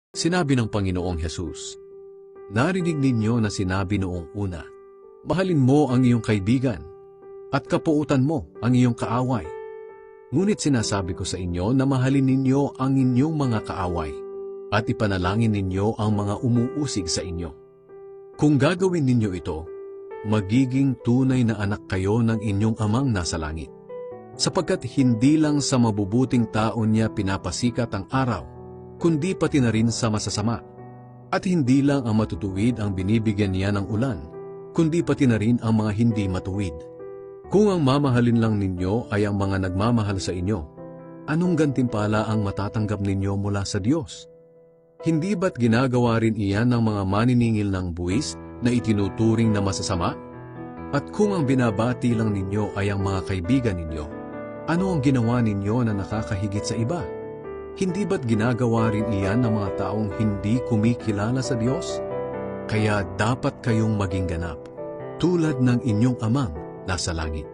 Sinabi ng Panginoong Hesus, narinig ninyo na sinabi noong una, mahalin mo ang iyong kaibigan, at kapuutan mo ang iyong kaaway. Ngunit sinasabi ko sa inyo na mahalin ninyo ang inyong mga kaaway, at ipanalangin ninyo ang mga umuusig sa inyo. Kung gagawin ninyo ito, magiging tunay na anak kayo ng inyong amang nasa langit. Sapagkat hindi lang sa mabubuting tao niya pinapasikat ang araw, kundi pati na rin sa masasama. At hindi lang ang matutuwid ang binibigyan niya ng ulan, kundi pati na rin ang mga hindi matuwid. Kung ang mamahalin lang ninyo ay ang mga nagmamahal sa inyo, anong gantimpala ang matatanggap ninyo mula sa Diyos? Hindi ba't ginagawa rin iyan ng mga maniningil ng buwis na itinuturing na masasama? At kung ang binabati lang ninyo ay ang mga kaibigan ninyo, ano ang ginawa ninyo na nakakahigit sa iba? Hindi ba't ginagawa rin iyan ng mga taong hindi kumikilala sa Diyos? Kaya dapat kayong maging ganap, tulad ng inyong amang nasa langit.